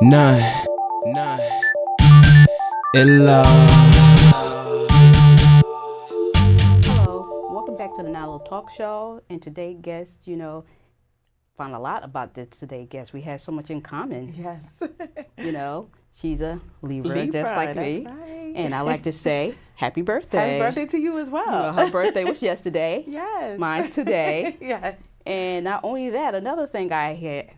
Noneillah. Hello, welcome back to the Noneillah Talk Show. And today's guest, found a lot about this today's guest. We have so much in common. Yes. She's a Libra, just like me. Right. And I like to say, happy birthday. Happy birthday to you as well. Her birthday was yesterday. Yes. Mine's today. Yes. And not only that, another thing I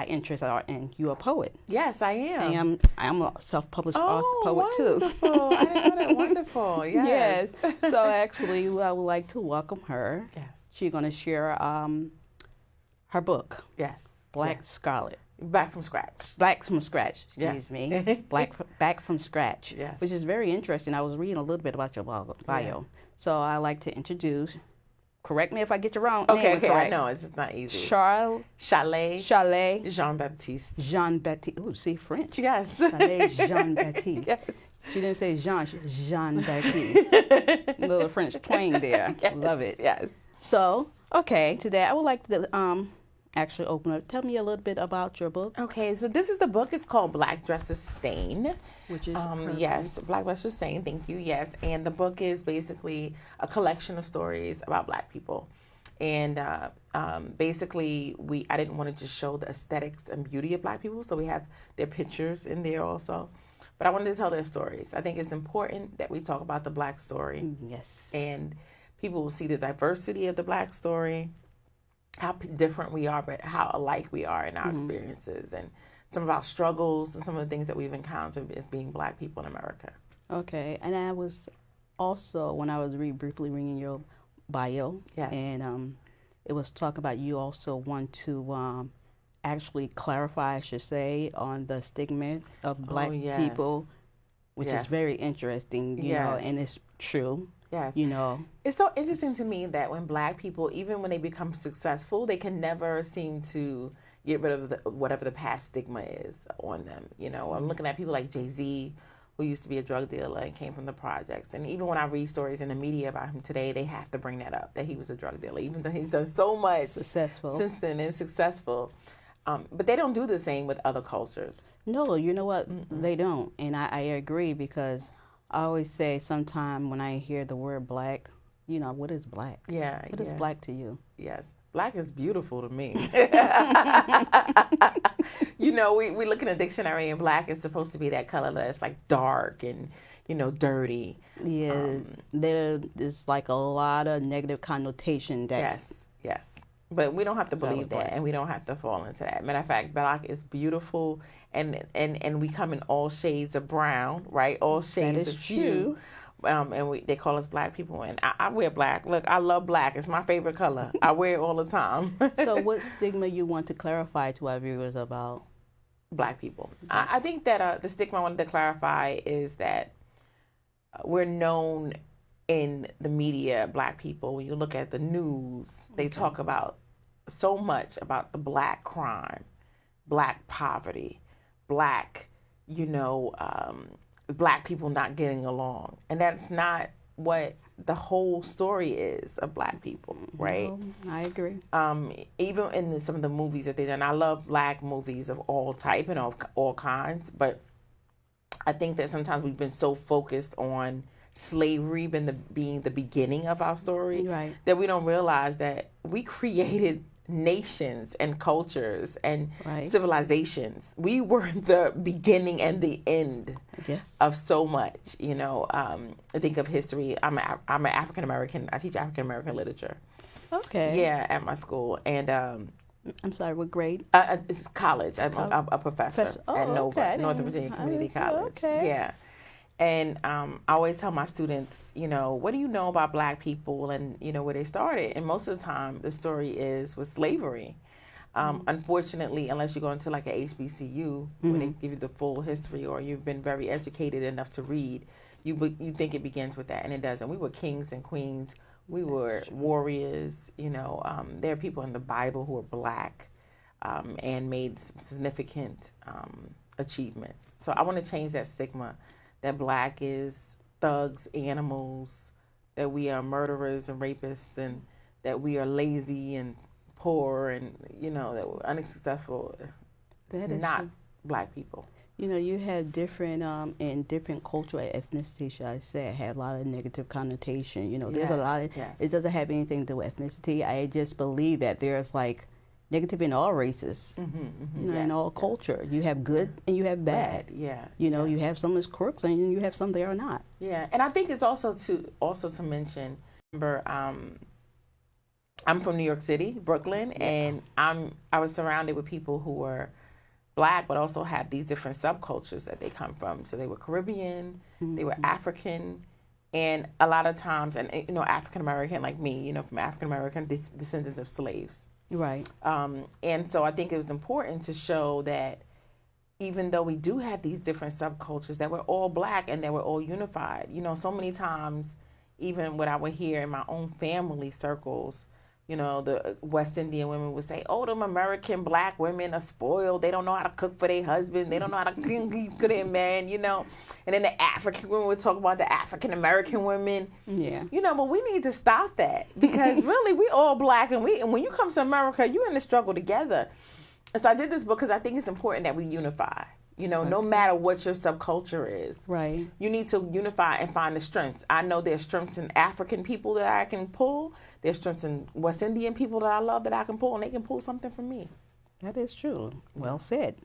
interest in, you're a poet. Yes, I am. And I'm a self-published poet too. Wonderful. I didn't know that. Wonderful. Yes. Yes. So actually, I would like to welcome her. Yes. She's going to share her book, Yes. Black Yes. Scarlet. Back from scratch. Back from scratch, Yes. me. Back from scratch, Yes. which is very interesting. I was reading a little bit about your bio. Yeah. So I like to introduce, correct me if I get your wrong Okay, name okay. correct. I know. It's not easy. Chalet Jean-Baptiste. Jean-Baptiste. Ooh, see, French. Yes. Chalet Jean-Baptiste. Yes. She didn't say Jean, Jean-Baptiste. Little French twang there. Yes. Love it. Yes. So, okay, today I would like to actually open up. Tell me a little bit about your book. Okay, so this is the book. It's called Black Dresses Stain. Which is yes, Black Dresses Stain. Thank you. Yes, and the book is basically a collection of stories about Black people, and basically I didn't want to just show the aesthetics and beauty of Black people, so we have their pictures in there also, but I wanted to tell their stories. I think it's important that we talk about the Black story. Yes. And people will see the diversity of the Black story, how different we are, but how alike we are in our experiences, and some of our struggles and some of the things that we've encountered as being Black people in America. Okay, and I was also, when I was briefly reading your bio, Yes. and it was talking about you also want to actually clarify, I should say, on the stigma of Black yes. people, which Yes. is very interesting, you know, Yes. and it's true. Yes. It's so interesting to me that when Black people, even when they become successful, they can never seem to get rid of whatever the past stigma is on them. I'm looking at people like Jay-Z, who used to be a drug dealer and came from the projects. And even when I read stories in the media about him today, they have to bring that up, that he was a drug dealer, even though he's done so much successful since then and successful. But they don't do the same with other cultures. No, you know what? They don't. And I agree, because I always say sometime when I hear the word Black, what is Black? Yeah. What is Black to you? Yes. Black is beautiful to me. We look in a dictionary and Black is supposed to be that color that's like dark and, dirty. Yeah, there is like a lot of negative connotation. Yes. But we don't have to believe that, and we don't have to fall into that. Matter of fact, Black is beautiful, and we come in all shades of brown, right? All shades of hue. And they call us Black people, and I wear Black. Look, I love Black. It's my favorite color. I wear it all the time. So what stigma you want to clarify to our viewers about Black people? I think that the stigma I wanted to clarify is that we're known in the media, Black people. When you look at the news, they talk about so much about the Black crime, Black poverty, Black, Black people not getting along. And that's not what the whole story is of Black people, right? No, I agree. Even in some of the movies that they've done, I love Black movies of all type and of all kinds, but I think that sometimes we've been so focused on slavery being the beginning of our story, right, that we don't realize that we created nations and cultures and civilizations. We were the beginning and the end of so much. I think of history. I'm an African American. I teach African American literature. Okay. Yeah, at my school, and I'm sorry, what grade? It's college. I'm a professor at Nova, Northern Virginia Community College. Okay. Yeah. And I always tell my students, what do you know about Black people and, where they started? And most of the time, the story is with slavery. Unfortunately, unless you go into like a HBCU, where they give you the full history, or you've been very educated enough to read, you think it begins with that, and it doesn't. We were kings and queens. We were warriors. There are people in the Bible who are Black and made some significant achievements. So I want to change that stigma that Black is thugs, animals, that we are murderers and rapists, and that we are lazy and poor and, you know, that were unsuccessful. That is Not true. Black people. You know, you had different, in different cultural ethnicity, should I say, had a lot of negative connotation. You know, there's a lot of, Yes. it doesn't have anything to do with ethnicity. I just believe that there's like negative in all races, you know, in all culture. You have good and you have bad. Yeah. You know, you have some that's crooks and you have some that are not. Yeah, and I think it's also to mention, remember, I'm from New York City, Brooklyn, and I was surrounded with people who were Black, but also had these different subcultures that they come from. So they were Caribbean, they were African, and a lot of times, and you know, African American like me, you know, from African American descendants of slaves. Right. And so I think it was important to show that even though we do have these different subcultures, that we're all Black and that we're all unified. You know, so many times, even what I would hear in my own family circles, you know, the West Indian women would say, oh, them American Black women are spoiled. They don't know how to cook for their husband. They don't know how to keep good in men, you know. And then the African women would talk about the African American women. Yeah. You know, but we need to stop that because really we all Black and when you come to America, you're in the struggle together. And so I did this because I think it's important that we unify. You know, no matter what your subculture is. Right. You need to unify and find the strengths. I know there's strengths in African people that I can pull. There's strengths in West Indian people that I love that I can pull, and they can pull something from me. That is true. Well said.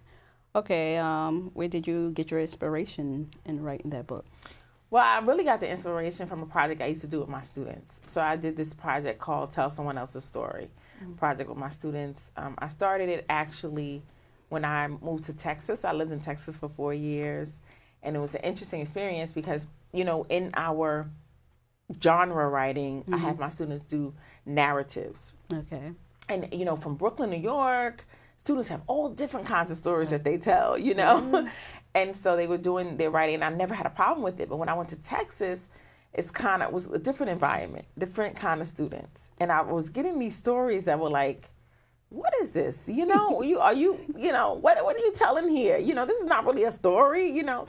Okay, where did you get your inspiration in writing that book? Well, I really got the inspiration from a project I used to do with my students. So I did this project called Tell Someone Else's Story project with my students. I started it actually when I moved to Texas. I lived in Texas for 4 years, and it was an interesting experience because, you know, in our genre writing, I have my students do narratives. Okay. And, you know, from Brooklyn, New York, students have all different kinds of stories that they tell, you know. And so they were doing their writing, and I never had a problem with it. But when I went to Texas, was a different environment, different kind of students. And I was getting these stories that were like, what is this? You know, what are you telling here? You know, this is not really a story, you know.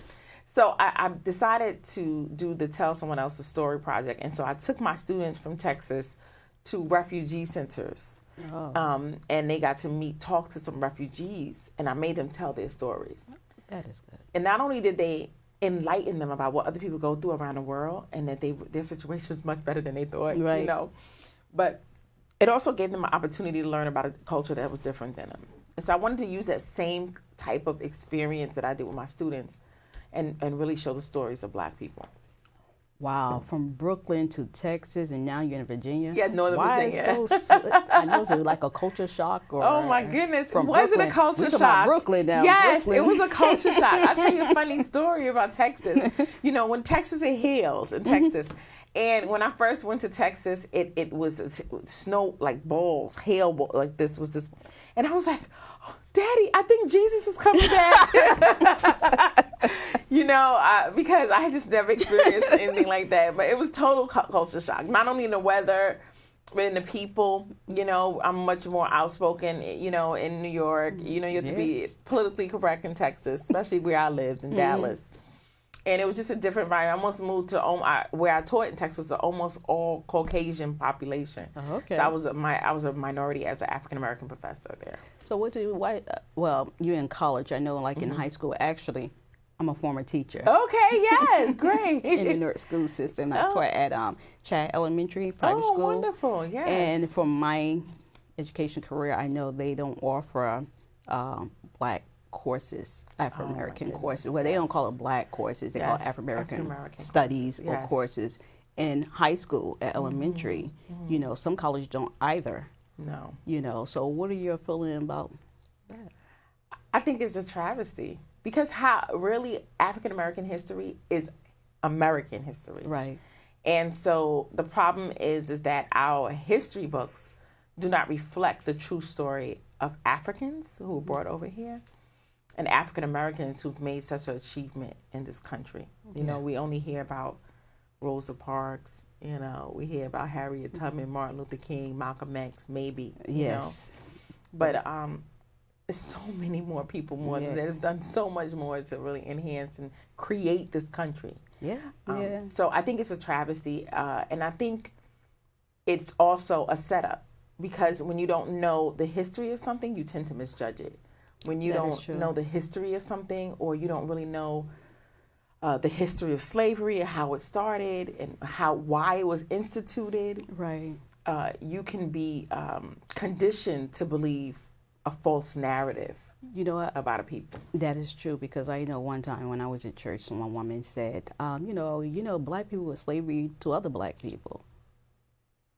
So I decided to do the Tell Someone Else's Story project. And so I took my students from Texas to refugee centers. And they got to talk to some refugees, and I made them tell their stories. That is good. And not only did they enlighten them about what other people go through around the world and that their situation was much better than they thought, right. You know, but it also gave them an opportunity to learn about a culture that was different than them. And so I wanted to use that same type of experience that I did with my students and really show the stories of Black people. Wow, from Brooklyn to Texas, and now you're in Virginia. Yeah, Northern Virginia. I know it's like a culture shock. Or oh my goodness, from was Brooklyn. it a culture We talking shock? about Brooklyn now. Yes, Brooklyn. It was a culture shock. I'll tell you a funny story about Texas. You know, when Texas, it hails in Texas. And when I first went to Texas, it was snow, like balls, hail balls, like this was this. And I was like, oh, Daddy, I think Jesus is coming back. You know, because I had just never experienced anything like that. But it was total culture shock. Not only in the weather, but in the people. You know, I'm much more outspoken, you know, in New York. You know, you have to be politically correct in Texas, especially where I lived in Dallas. And it was just a different environment. I almost moved to where I taught in Texas was an almost all Caucasian population. Oh, okay. So I was a minority as an African American professor there. So well, you're in college. I know, like in high school. Actually, I'm a former teacher. Okay, yes, great. In the New York school system, I taught at Chalet Elementary private school. Oh, wonderful! Yes. And from my education career, I know they don't offer Black courses, Afro-American courses. Well, they don't call it Black courses. They call it Afro-American studies or courses in high school, at elementary. You know, some colleges don't either. No. You know, so what are your feelings about that? I think it's a travesty because how really African-American history is American history. Right. And so the problem is that our history books do not reflect the true story of Africans who were brought over here and African Americans who've made such an achievement in this country. You know, we only hear about Rosa Parks, you know, we hear about Harriet Tubman, Martin Luther King, Malcolm X, maybe, you know. But there's so many more people that have done so much more to really enhance and create this country. So I think it's a travesty, and I think it's also a setup. because when you don't know the history of something, you tend to misjudge it. When you don't know the history of something, or you don't really know the history of slavery and how it started and why it was instituted, right? You can be conditioned to believe a false narrative. You know what? About a people. That is true, because I know one time when I was in church, one woman said, you know, black people were slavery to other black people.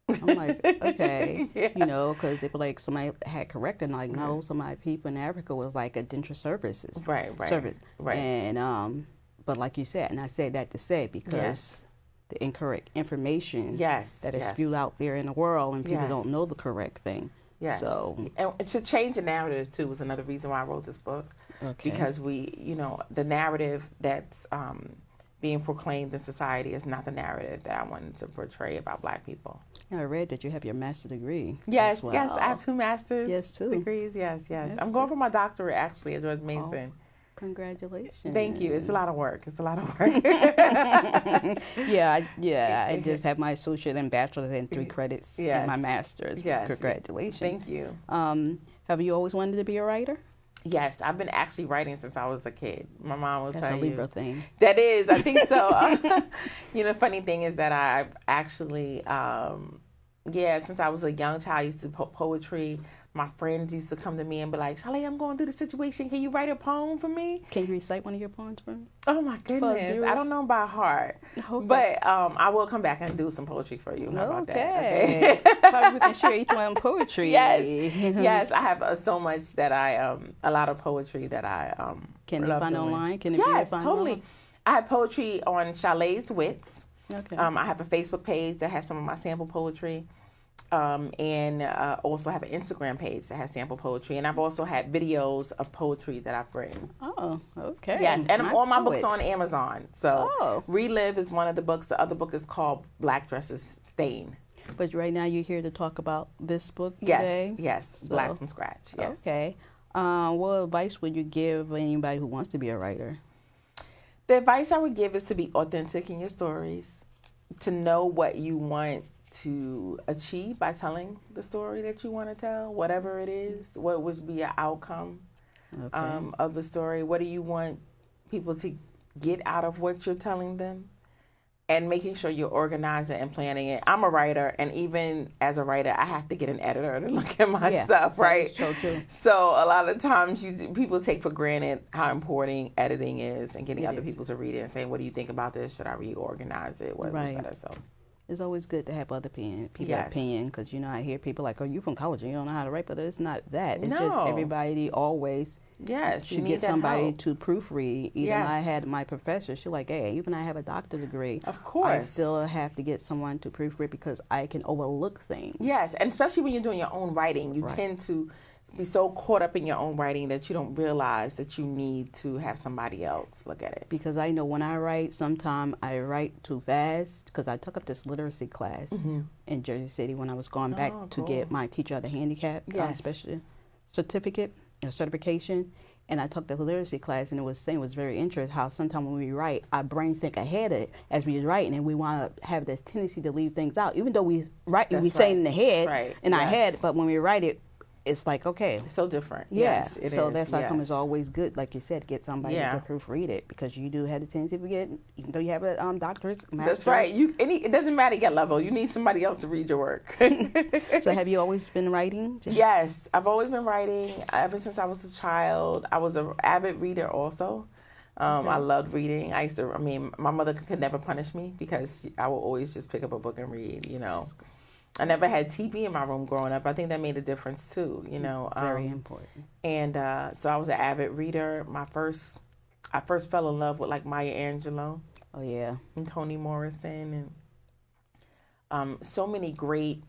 I'm like, okay, yeah. You know, because they were like, somebody had corrected, like, no, some of my people in Africa was like indentured services. Right. And, but like you said, and I said that to say, because the incorrect information that is spewed out there in the world, and people don't know the correct thing. Yes. So, and to change the narrative too was another reason why I wrote this book. Okay. Because the narrative that's being proclaimed in society is not the narrative that I wanted to portray about black people. I read that you have your master's degree. Yes, well. yes, I have 2 master's degrees. Yes. I'm going for my doctorate actually at George Mason. Oh, congratulations. Thank you. It's a lot of work. I just have my associate and bachelor's and 3 credits in my master's. Yes. Congratulations. Thank you. Have you always wanted to be a writer? Yes, I've been actually writing since I was a kid. My mom will tell you. That's a Libra thing. That is, I think so. The funny thing is that I actually, since I was a young child, I used to poetry. My friends used to come to me and be like, Chalet, I'm going through the situation. Can you write a poem for me? Can you recite one of your poems for me? Oh, my goodness. I don't know by heart. Okay. But I will come back and do some poetry for you. How about that? Okay. Probably we can share each one poetry. Yes. I have so much that a lot of poetry that I Can they find online? Can it yes, be totally. Online? I have poetry on Chalet A. Okay. I have a Facebook page that has some of my sample poetry. And also have an Instagram page that has sample poetry. And I've also had videos of poetry that I've written. Oh, okay. Yes, and all my books are on Amazon. So Relive is one of the books. The other book is called Black Dresses Stain. But right now you're here to talk about this book today? Yes, so, Black from Scratch, yes. Okay. What advice would you give anybody who wants to be a writer? The advice I would give is to be authentic in your stories, to know what you want to achieve by telling the story that you want to tell, whatever it is. What would be an outcome of the story? What do you want people to get out of what you're telling them? And making sure you're organizing and planning it. I'm a writer, and even as a writer, I have to get an editor to look at my stuff, right? That's true too. So a lot of times people take for granted how important editing is and getting other people to read it and saying, what do you think about this? Should I reorganize it? What would be better? So it's always good to have other people's opinion, because, I hear people like, oh, you from college and you don't know how to write, but it's not that. It's just everybody always should get somebody to proofread. Even I had my professor, she's like, hey, even I have a doctor's degree. Of course. I still have to get someone to proofread because I can overlook things. Yes, and especially when you're doing your own writing, you tend to be so caught up in your own writing that you don't realize that you need to have somebody else look at it. Because I know when I write, sometimes I write too fast, because I took up this literacy class in Jersey City when I was going back to get my teacher of the handicap special certification. And I took the literacy class, and it was very interesting how sometimes when we write, our brain think ahead as we writing, and we want to have this tendency to leave things out, even though we write, we say in the head, in our head, but when we write it, it's like, okay. It's so different. Yeah. Yes, it so is. That's how come it's always good, like you said, get somebody to proofread it, because you do have the tendency to forget, even though you have a doctorate, master's. That's right. It doesn't matter your level. You need somebody else to read your work. So have you always been writing? Yes, I've always been writing ever since I was a child. I was an avid reader also. I loved reading. My mother could never punish me because I would always just pick up a book and read, I never had TV in my room growing up. I think that made a difference too, Very important. And so I was an avid reader. I first fell in love with like Maya Angelou. Oh yeah. And Toni Morrison, and so many great.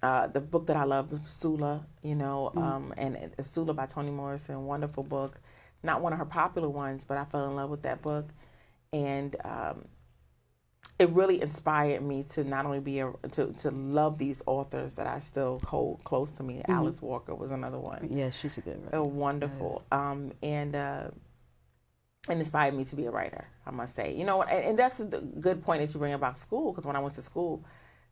The book that I love, Sula, and Sula by Toni Morrison, wonderful book. Not one of her popular ones, but I fell in love with that book, and it really inspired me to not only to love these authors that I still hold close to me. Alice Walker was another one. Yeah, she's a good writer. Wonderful. And inspired me to be a writer, I must say. And that's the good point that you bring about school, because when I went to school,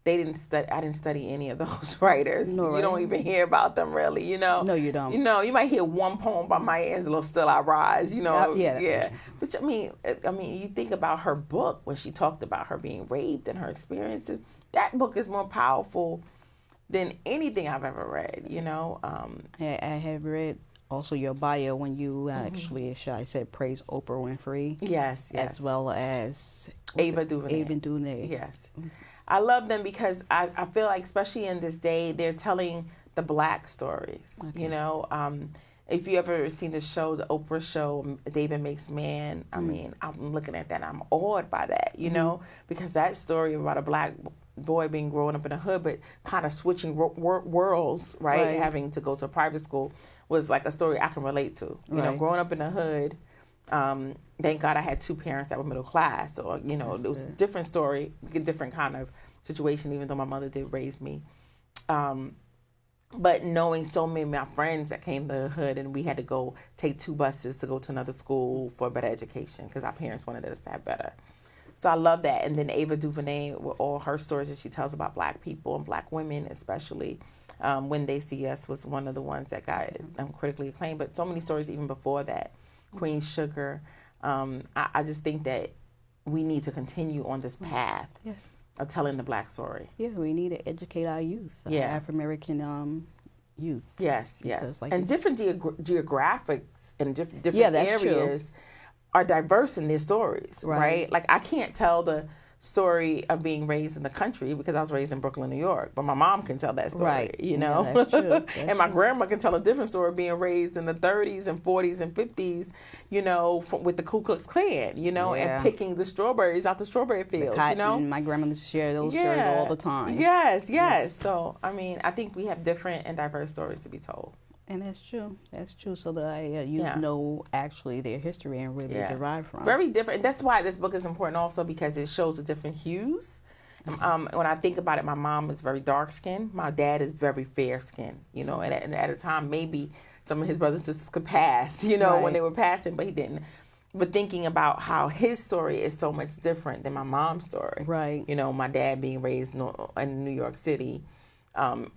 I didn't study any of those writers. No, right? You don't even hear about them really, you know. No, you don't. You know, you might hear one poem by Maya Angelou, Still I Rise, you know. Yeah. But I mean, you think about her book when she talked about her being raped and her experiences. That book is more powerful than anything I've ever read, you know. I have read also your bio when you actually, I said, praise Oprah Winfrey. Yes. As well as Ava DuVernay. Yes. I love them because I feel like, especially in this day, they're telling the Black stories. Okay. You know, if you ever seen the show, the Oprah show, David Makes Man, I mean, I'm looking at that, I'm awed by that, you know, because that story about a Black boy being growing up in the hood, but kind of switching worlds, right? Having to go to a private school was like a story I can relate to. You know, growing up in the hood, thank God I had two parents that were middle class, or, you know, it was a different story, a different kind of situation, even though my mother did raise me. But knowing so many of my friends that came to the hood, and we had to go take 2 buses to go to another school for a better education because our parents wanted us to have better. So I love that. And then Ava DuVernay, with all her stories that she tells about Black people and Black women especially, When They See Us was one of the ones that got critically acclaimed. But so many stories even before that. Queen Sugar. I just think that we need to continue on this path of telling the Black story. Yeah, we need to educate our youth, Afro-American youth. Yes. Like and different geographics and different areas are diverse in their stories, right? Like I can't tell the story of being raised in the country because I was raised in Brooklyn, New York, but my mom can tell that story, you know? Yeah, that's true. And my grandma can tell a different story of being raised in the 30s and 40s and 50s, you know, with the Ku Klux Klan, you know, and picking the strawberries out the strawberry fields, cotton, you know? My grandmother shared those stories all the time. Yes. So, I mean, I think we have different and diverse stories to be told. And that's true. So that you know actually their history and where they derive from. Very different. That's why this book is important also, because it shows the different hues. When I think about it, my mom is very dark skinned. My dad is very fair skinned. You know, and at a time maybe some of his brothers and sisters could pass, you know, when they were passing, but he didn't. But thinking about how his story is so much different than my mom's story. Right. You know, my dad being raised in New York City.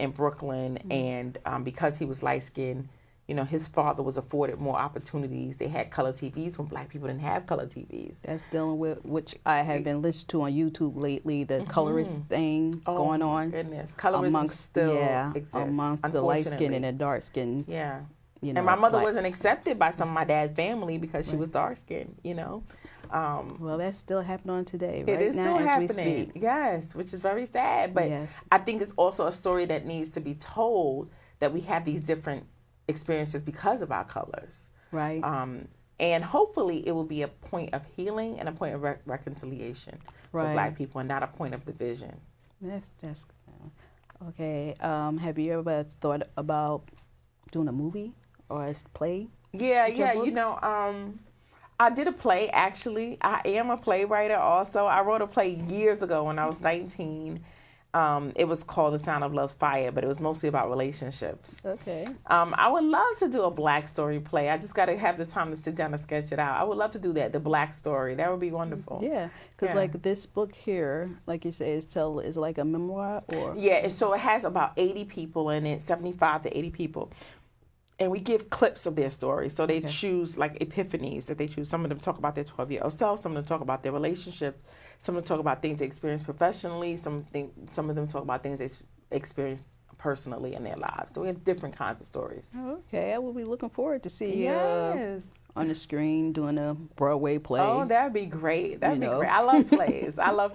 In Brooklyn, and because he was light-skinned, you know, his father was afforded more opportunities. They had color TVs when Black people didn't have color TVs. That's dealing with, which I have been listening to on YouTube lately, the colorist thing going on. Oh, my goodness. Colorism still exists, amongst the light-skinned and the dark-skinned. Yeah. You know, and my mother wasn't accepted by some of my dad's family because she was dark-skinned, you know. Well, that's still happening today, right? It is now still as we happening. speak. Yes, which is very sad. But I think it's also a story that needs to be told, that we have these different experiences because of our colors. Right. And hopefully it will be a point of healing and a point of reconciliation for Black people, and not a point of division. That's okay. Have you ever thought about doing a movie or a play? Yeah. You know, I did a play, actually. I am a playwright also. I wrote a play years ago when I was 19. It was called The Sound of Love's Fire, but it was mostly about relationships. Okay. I would love to do a Black story play. I just got to have the time to sit down and sketch it out. I would love to do that, the Black story. That would be wonderful. Yeah, because like this book here, like you say, is like a memoir or? Yeah, so it has about 80 people in it, 75 to 80 people. And we give clips of their story. So they choose like epiphanies that they choose. Some of them talk about their 12-year-old self. Some of them talk about their relationship. Some of them talk about things they experienced professionally. Some of them talk about things they experienced personally in their lives. So we have different kinds of stories. Okay, I will be looking forward to see on the screen doing a Broadway play. Oh, that'd be great. That'd be great. I love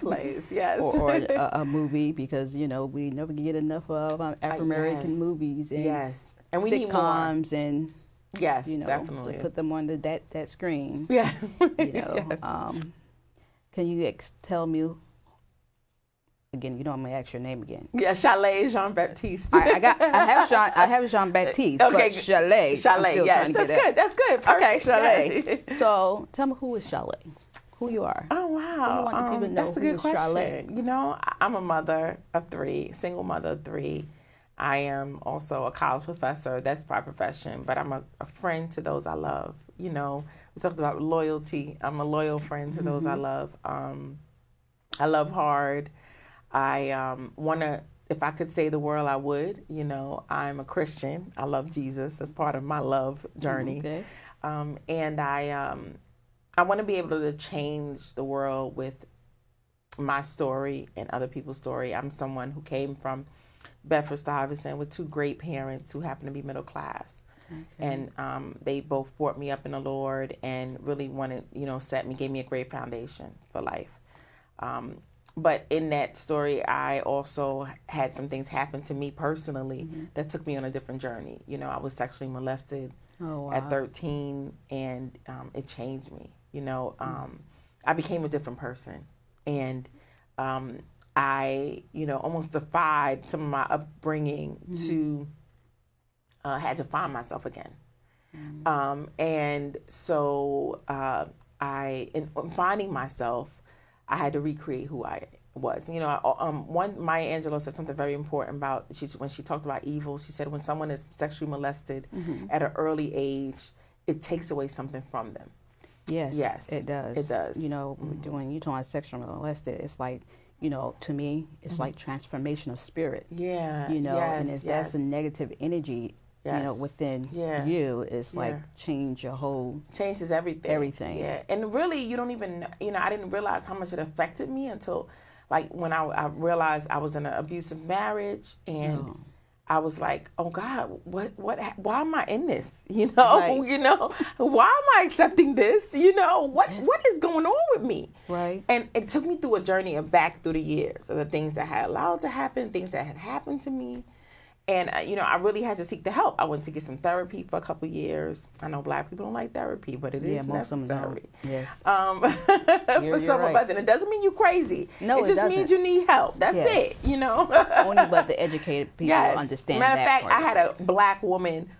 plays. Yes. Or a movie, because you know we never get enough of Afro-American movies and and we sitcoms and you know, definitely to put them on that screen. Yeah. You know, can you tell me again? You know, I'm gonna ask your name again. Yeah, Chalet Jean-Baptiste. I have Jean-Baptiste. Okay, but Chalet. Yes, that's good. Perfect. Okay, Chalet. So tell me, who is Chalet? Who you are? Oh wow, you want the people to know that's a good question. Chalet? You know, I'm a mother of 3, single mother of 3. I am also a college professor. That's my profession, but I'm a friend to those I love. You know, we talked about loyalty. I'm a loyal friend to those I love. I love hard. I want to, if I could save the world, I would. You know, I'm a Christian. I love Jesus. That's part of my love journey. Okay. And I want to be able to change the world with my story and other people's story. I'm someone who came from Bedford-Stuyvesant with two great parents who happen to be middle class. Okay. And they both brought me up in the Lord and really wanted, gave me a great foundation for life. But in that story, I also had some things happen to me personally that took me on a different journey. You know, I was sexually molested at 13, and it changed me. You know, I became a different person. And I, almost defied some of my upbringing to had to find myself again. And so in finding myself, I had to recreate who I was. You know, Maya Angelou said something very important about, when she talked about evil, she said when someone is sexually molested at an early age, it takes away something from them. Yes, it does. It does. You know, when you're talking about sexually molested, it's like, to me, it's like transformation of spirit. Yeah. You know, and if that's a negative energy, within you, it's like changes everything. Everything. Yeah. And really, you don't even, I didn't realize how much it affected me until, like, when I realized I was in an abusive marriage, and I was like, oh God, why am I in this? Right. Why am I accepting this? What is going on with me? Right. And it took me through a journey of back through the years of the things that I had allowed to happen, things that had happened to me. And, I really had to seek the help. I went to get some therapy for a couple of years. I know Black people don't like therapy, but it is necessary. Yes. For some of us. And it doesn't mean you're crazy. No, it just means you need help. That's it, Only but the educated people understand that. Matter of fact, I had a Black woman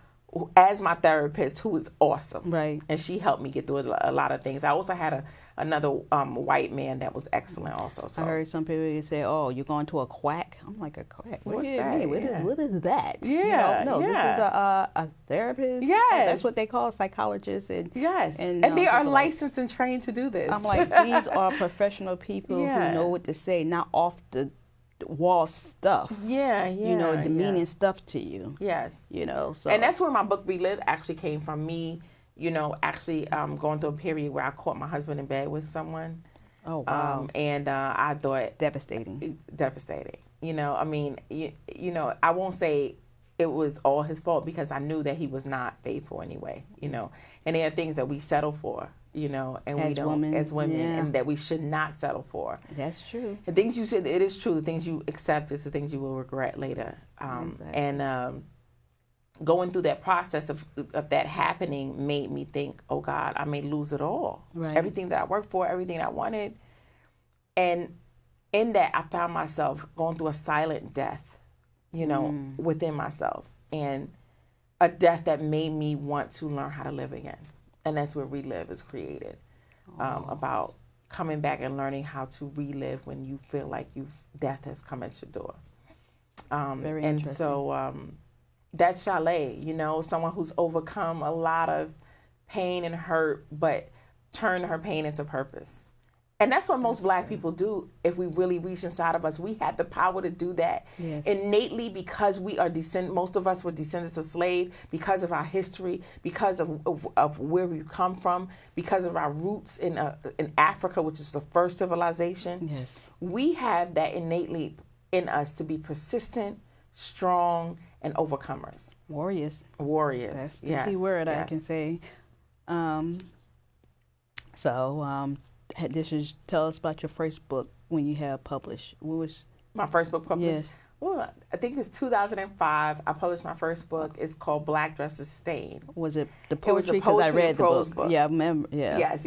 as my therapist who was awesome. Right. And she helped me get through a lot of things. I also had another white man that was excellent also. So I heard some people say, oh, you're going to a quack? I'm like, a quack? What's that? What is that? Yeah. This is a therapist. Yes. That's what they call psychologists. And they are licensed and trained to do this. I'm like, these are professional people who know what to say, not off the wall stuff. Demeaning stuff to you. Yes. So. And that's where my book Relive actually came from. Me, going through a period where I caught my husband in bed with someone. Oh, wow. And I thought... Devastating. I mean, I won't say it was all his fault, because I knew that he was not faithful anyway, And there are things that we settle for, and as women, and that we should not settle for. That's true. The things you said, it is true. The things you accept is the things you will regret later. Exactly. And going through that process of that happening made me think, oh God, I may lose it all. Right. Everything that I worked for, everything I wanted. And in that, I found myself going through a silent death, within myself. And a death that made me want to learn how to live again. And that's where Relive is created, about coming back and learning how to relive when you feel like death has come at your door. Very and interesting. so that's Chalet, someone who's overcome a lot of pain and hurt, but turned her pain into purpose. And that's what most Black people do. If we really reach inside of us, we have the power to do that innately, because we are most of us were descendants of slaves, because of our history, because of where we come from, because of our roots in Africa, which is the first civilization. Yes. We have that innately in us to be persistent, strong, and overcomers. Warriors. Warriors. That's the key word I can say. Tell us about your first book when you have published. What was my first book published? Yes. Well, I think it's 2005. I published my first book. It's called Black Dresses Stain. Was it the poetry? Because I read the book. Yeah, I remember. Yeah. Yes.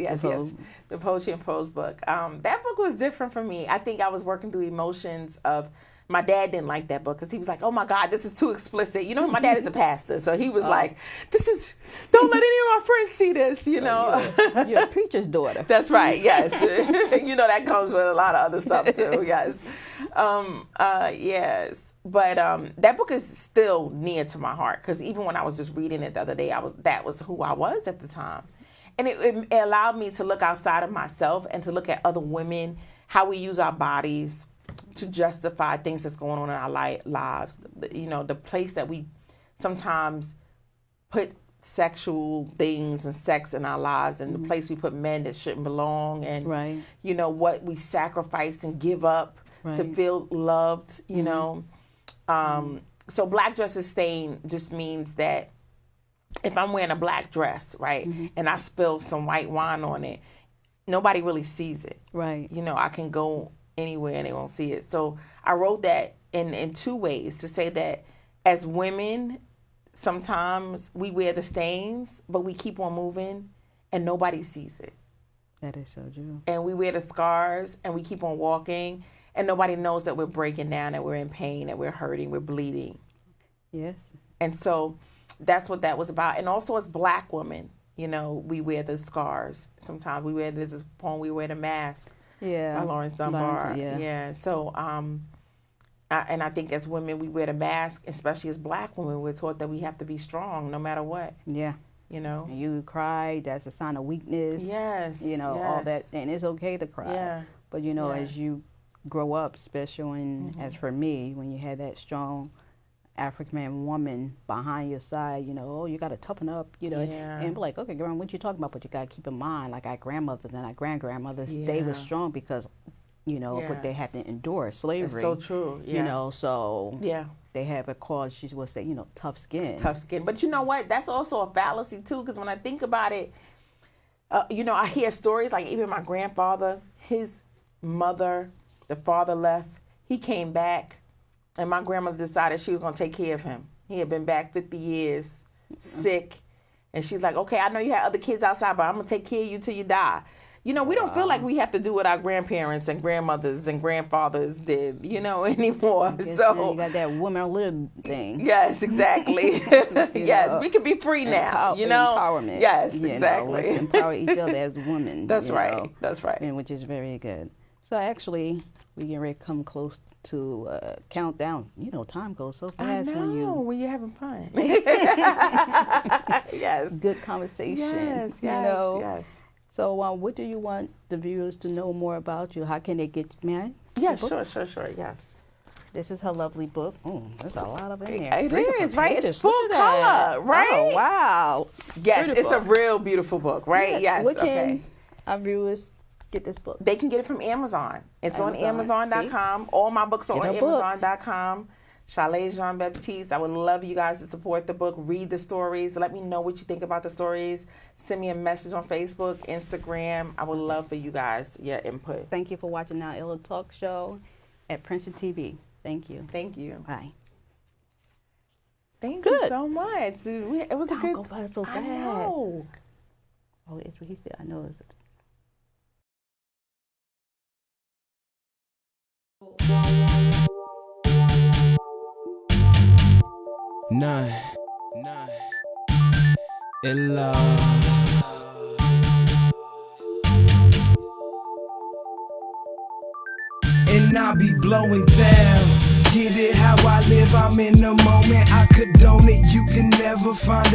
The poetry and prose book. That book was different for me. I think I was working through emotions of. My dad didn't like that book because he was like, oh my God, this is too explicit. My dad is a pastor. So he was like, don't let any of my friends see this, You're a preacher's daughter. That's right, yes. That comes with a lot of other stuff too, yes. Yes. But that book is still near to my heart, because even when I was just reading it the other day, that was who I was at the time. And it allowed me to look outside of myself and to look at other women, how we use our bodies, to justify things that's going on in our lives. The place that we sometimes put sexual things and sex in our lives, and the place we put men that shouldn't belong, and what we sacrifice and give up to feel loved. So black dress is stained just means that if I'm wearing a black dress, right, and I spill some white wine on it, nobody really sees it. Right. I can go anywhere and they won't see it. So I wrote that in two ways, to say that as women, sometimes we wear the stains, but we keep on moving and nobody sees it. That is so true. And we wear the scars and we keep on walking and nobody knows that we're breaking down, that we're in pain, that we're hurting, we're bleeding. Yes. And so that's what that was about. And also as black women, we wear the scars. Sometimes we wear this poem, we wear the mask. Yeah. By Lawrence Dunbar. Yeah. So, and I think as women, we wear the mask, especially as black women, we're taught that we have to be strong no matter what. Yeah. You cry, that's a sign of weakness. Yes. All that. And it's okay to cry. Yeah. But, as you grow up, especially when, as for me, when you had that strong African woman behind your side, you got to toughen up, and be like, okay, girl, what you talking about? But you got to keep in mind, like our grandmothers and our grandmothers, they were strong because, but they had to endure slavery. It's so true. Yeah. So they have a cause, she would say, tough skin. Tough skin. But you know what? That's also a fallacy, too, because when I think about it, I hear stories like even my grandfather, his mother, the father left, he came back. And my grandmother decided she was going to take care of him. He had been back 50 years, sick. And she's like, okay, I know you had other kids outside, but I'm going to take care of you till you die. We don't feel like we have to do what our grandparents and grandmothers and grandfathers did, anymore. So you got that woman lib thing. Yes, exactly. Yes, we can be free now, Empowerment. Yes, exactly. Let's empower each other as women. That's right. That's right. And which is very good. So actually, we get ready to come close to countdown. Time goes so fast when you're having fun. Yes. Good conversation. Yes. So what do you want the viewers to know more about you? How can they get married? Yeah, sure. Yes. This is her lovely book. There's a lot of in here. It is, right? It's full color, right? Oh, wow. Yes, beautiful. It's a real beautiful book, right? Yes. Where can our viewers get this book? They can get it from Amazon. It's on Amazon.com. All my books are on Amazon.com. Chalet Jean-Baptiste. I would love you guys to support the book. Read the stories. Let me know what you think about the stories. Send me a message on Facebook, Instagram. I would love for you guys your input. Thank you for watching Noneillah Talk Show at Princeton TV. Thank you. Thank you. Bye. Thank you so much. It was a good. Go by so fast. I know. Oh, it's what he said. I know. Noneillah. And I be blowing down. Get it how I live, I'm in the moment. I condone it, you can never find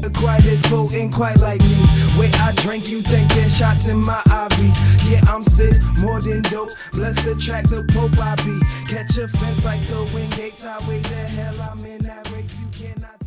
a quite as potent, quite like me. Where I drink, you think there's shots in my IV. Yeah, I'm sick, more than dope. Bless the track, the Pope I be. Catch a fence like the Wing Gates Highway. The hell I'm in that race, you cannot.